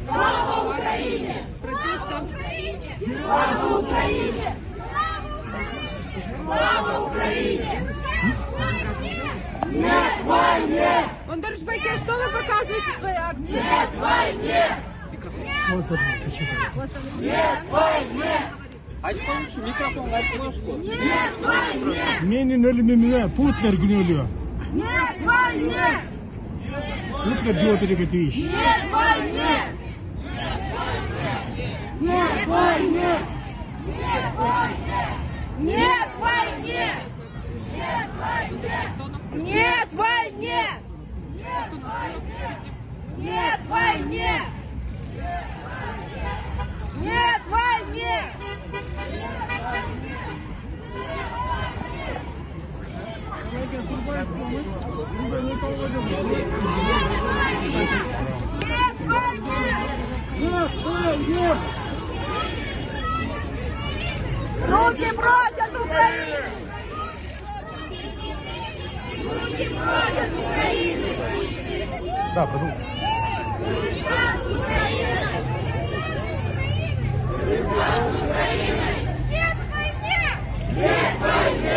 Слава Україні! Протестом. Слава Україні! Слава Україні! Нет войне! Вон, Барышбайке, что вы показываете в своей акции? Нет войне! Нет войне! Açsana şu mikrofon açsana şu. Нет войне! Menin ölümüme Putler günü ölüyor. Нет войне! Putler diyor bir de iş. Нет войне! Нет войне! Нет войне! Нет войне! Нет войне! Нет войне! Нет войне! Руки прочь от Украины! Руки прочь от Украины! Да, продукт.